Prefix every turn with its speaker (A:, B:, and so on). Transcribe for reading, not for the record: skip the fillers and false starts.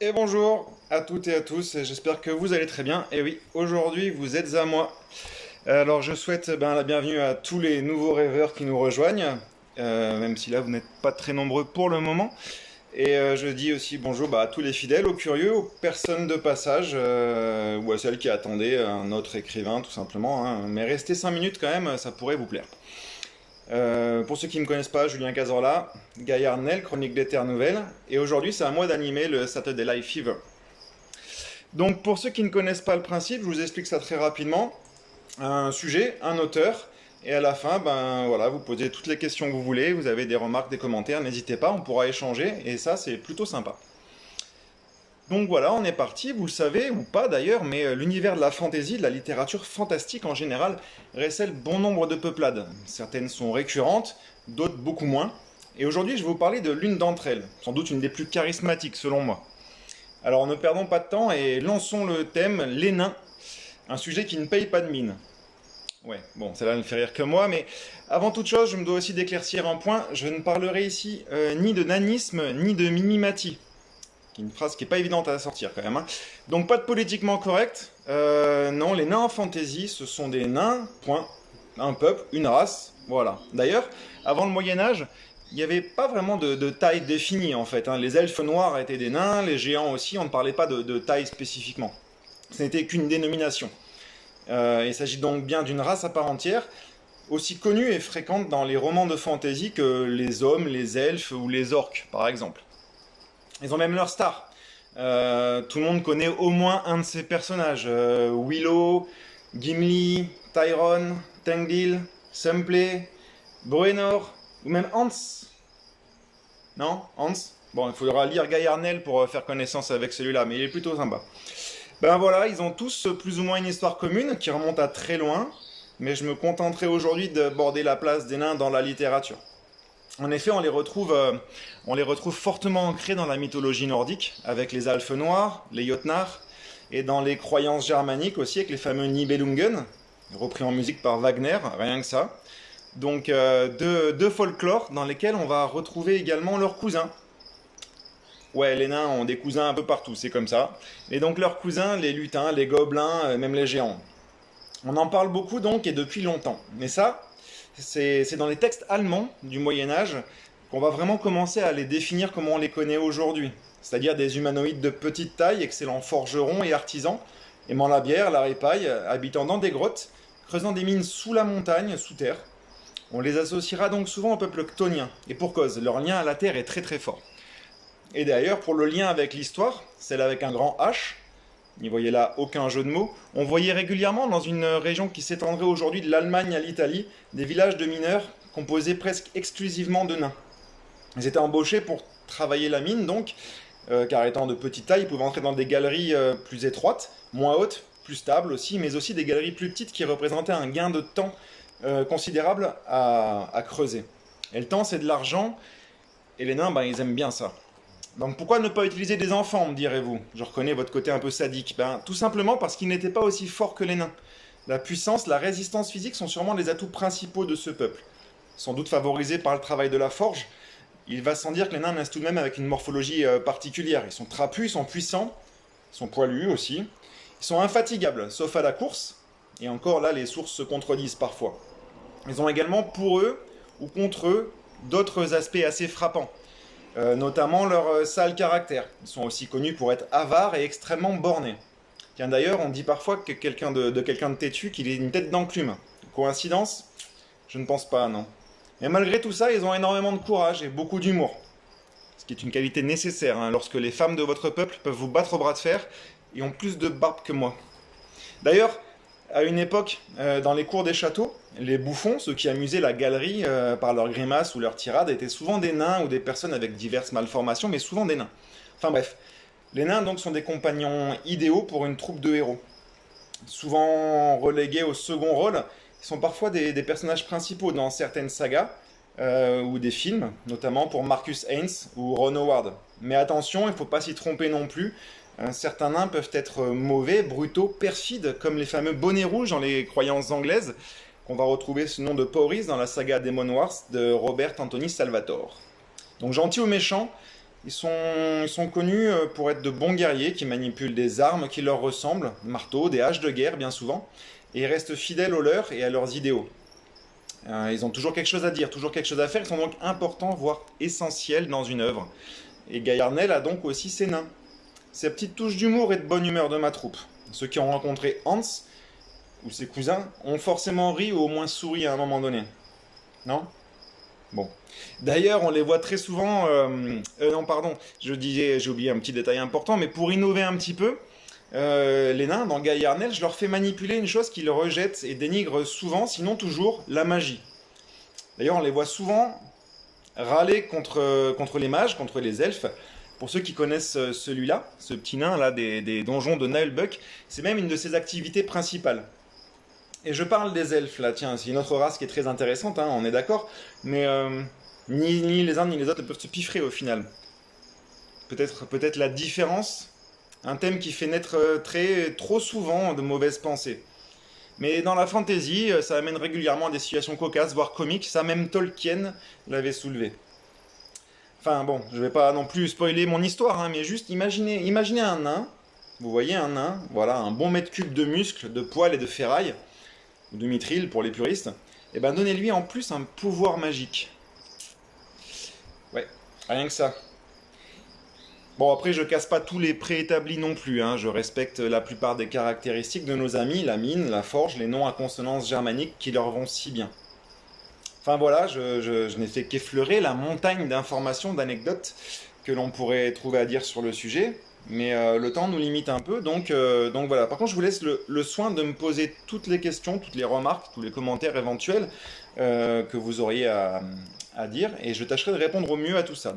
A: Et bonjour à toutes et à tous, j'espère que vous allez très bien. Et oui, aujourd'hui vous êtes à moi. Alors je souhaite la bienvenue à tous les nouveaux rêveurs qui nous rejoignent, même si là vous n'êtes pas très nombreux pour le moment. Et je dis aussi bonjour à tous les fidèles, aux curieux, aux personnes de passage, ou à celles qui attendaient un autre écrivain tout simplement, hein. Mais restez 5 minutes quand même, ça pourrait vous plaire. Pour ceux qui ne me connaissent pas, Julien Cazorla, Gaillard Nel, chronique des Terres Nouvelles, et aujourd'hui c'est à moi d'animer le Saturday Live Fever. Donc pour ceux qui ne connaissent pas le principe, je vous explique ça très rapidement. Un sujet, un auteur, et à la fin, voilà, vous posez toutes les questions que vous voulez, vous avez des remarques, des commentaires, n'hésitez pas, on pourra échanger, et ça c'est plutôt sympa. Donc voilà, on est parti, vous le savez, ou pas d'ailleurs, mais l'univers de la fantasy, de la littérature fantastique en général, recèle bon nombre de peuplades. Certaines sont récurrentes, d'autres beaucoup moins. Et aujourd'hui, je vais vous parler de l'une d'entre elles, sans doute une des plus charismatiques selon moi. Alors ne perdons pas de temps et lançons le thème, les nains, un sujet qui ne paye pas de mine. Ouais, bon, celle-là ne fait rire que moi, mais avant toute chose, je me dois aussi d'éclaircir un point, je ne parlerai ici ni de nanisme, ni de mimimati. Une phrase qui n'est pas évidente à sortir quand même, hein. Donc pas de politiquement correct. Non, les nains en fantasy, ce sont des nains, point. Un peuple, une race, voilà. D'ailleurs, avant le Moyen-Âge, il n'y avait pas vraiment de taille définie en fait, hein. Les elfes noirs étaient des nains, les géants aussi, on ne parlait pas de taille spécifiquement. Ce n'était qu'une dénomination. Il s'agit donc bien d'une race à part entière, aussi connue et fréquente dans les romans de fantasy que les hommes, les elfes ou les orques, par exemple. Ils ont même leur star. Tout le monde connaît au moins un de ces personnages. Willow, Gimli, Tyron, Tengdil, Sumpley, Bruenor, ou même Hans. Non, Hans. Bon, il faudra lire Gaillard Nel pour faire connaissance avec celui-là, mais il est plutôt sympa. Ben voilà, ils ont tous plus ou moins une histoire commune qui remonte à très loin, mais je me contenterai aujourd'hui d'aborder la place des nains dans la littérature. En effet, on les retrouve fortement ancrés dans la mythologie nordique, avec les Alphes noirs, les Jotnar, et dans les croyances germaniques aussi, avec les fameux Nibelungen, repris en musique par Wagner, rien que ça. Donc deux folklores dans lesquels on va retrouver également leurs cousins. Ouais, les nains ont des cousins un peu partout, c'est comme ça. Et donc leurs cousins, les lutins, les gobelins, même les géants. On en parle beaucoup donc et depuis longtemps. Mais ça, c'est dans les textes allemands du Moyen-Âge qu'on va vraiment commencer à les définir comme on les connaît aujourd'hui. C'est-à-dire des humanoïdes de petite taille, excellents forgerons et artisans, aimant la bière, la ripaille, habitant dans des grottes, creusant des mines sous la montagne, sous terre. On les associera donc souvent au peuple chtonien, et pour cause, leur lien à la terre est très très fort. Et d'ailleurs, pour le lien avec l'histoire, celle avec un grand H, n'y voyez là aucun jeu de mots, on voyait régulièrement dans une région qui s'étendrait aujourd'hui de l'Allemagne à l'Italie, des villages de mineurs composés presque exclusivement de nains. Ils étaient embauchés pour travailler la mine donc, car étant de petite taille, ils pouvaient entrer dans des galeries plus étroites, moins hautes, plus stables aussi, mais aussi des galeries plus petites qui représentaient un gain de temps considérable à creuser. Et le temps c'est de l'argent, et les nains ils aiment bien ça. Donc pourquoi ne pas utiliser des enfants, me direz-vous? Je reconnais votre côté un peu sadique. Tout simplement parce qu'ils n'étaient pas aussi forts que les nains. La puissance, la résistance physique sont sûrement les atouts principaux de ce peuple. Sans doute favorisés par le travail de la forge, il va sans dire que les nains naissent tout de même avec une morphologie particulière. Ils sont trapus, ils sont puissants, ils sont poilus aussi. Ils sont infatigables, sauf à la course. Et encore là, les sources se contredisent parfois. Ils ont également pour eux, ou contre eux, d'autres aspects assez frappants. Notamment leur sale caractère. Ils sont aussi connus pour être avares et extrêmement bornés. Tiens d'ailleurs, on dit parfois que quelqu'un de têtu qu'il ait une tête d'enclume. Coïncidence? Je ne pense pas, non. Mais malgré tout ça, ils ont énormément de courage et beaucoup d'humour. Ce qui est une qualité nécessaire lorsque les femmes de votre peuple peuvent vous battre au bras de fer et ont plus de barbe que moi. D'ailleurs, à une époque, dans les cours des châteaux, les bouffons, ceux qui amusaient la galerie par leurs grimaces ou leurs tirades, étaient souvent des nains ou des personnes avec diverses malformations, mais souvent des nains. Enfin bref, les nains donc sont des compagnons idéaux pour une troupe de héros. Souvent relégués au second rôle, ils sont parfois des personnages principaux dans certaines sagas ou des films, notamment pour Marcus Haynes ou Ron Howard. Mais attention, il ne faut pas s'y tromper non plus. Certains nains peuvent être mauvais, brutaux, perfides, comme les fameux bonnets rouges dans les croyances anglaises, qu'on va retrouver sous le nom de Pauris dans la saga Demon Wars de Robert Anthony Salvatore. Donc gentil ou méchant, Ils sont connus pour être de bons guerriers qui manipulent des armes qui leur ressemblent, marteaux, des haches de guerre bien souvent, et ils restent fidèles aux leurs et à leurs idéaux. Ils ont toujours quelque chose à dire, toujours quelque chose à faire, ils sont donc importants, voire essentiels dans une œuvre. Et Gaillarnel a donc aussi ses nains. Ces petites touches d'humour et de bonne humeur de ma troupe. Ceux qui ont rencontré Hans, ou ses cousins, ont forcément ri ou au moins souri à un moment donné. Non? Bon. D'ailleurs, on les voit très souvent. Non, pardon, j'ai oublié un petit détail important, mais pour innover un petit peu, les nains, dans Gaillarnel, je leur fais manipuler une chose qu'ils rejettent et dénigrent souvent, sinon toujours, la magie. D'ailleurs, on les voit souvent râler contre les mages, contre les elfes. Pour ceux qui connaissent celui-là, ce petit nain là des donjons de Nullbuck, c'est même une de ses activités principales. Et je parle des elfes là, tiens, c'est une autre race qui est très intéressante, hein, on est d'accord, mais ni les uns ni les autres ne peuvent se piffrer au final. Peut-être la différence, un thème qui fait naître trop souvent de mauvaises pensées. Mais dans la fantasy, ça amène régulièrement à des situations cocasses, voire comiques, ça même Tolkien l'avait soulevé. Enfin bon, je vais pas non plus spoiler mon histoire, hein, mais juste imaginez un nain, vous voyez un nain, voilà, un bon mètre cube de muscles, de poils et de ferraille, ou de mithril pour les puristes, et ben donnez-lui en plus un pouvoir magique. Ouais, rien que ça. Bon, après, je casse pas tous les préétablis non plus, hein, je respecte la plupart des caractéristiques de nos amis, la mine, la forge, les noms à consonance germanique qui leur vont si bien. Enfin voilà, je n'ai fait qu'effleurer la montagne d'informations, d'anecdotes que l'on pourrait trouver à dire sur le sujet, mais le temps nous limite un peu, donc voilà. Par contre, je vous laisse le soin de me poser toutes les questions, toutes les remarques, tous les commentaires éventuels que vous auriez à dire, et je tâcherai de répondre au mieux à tout ça.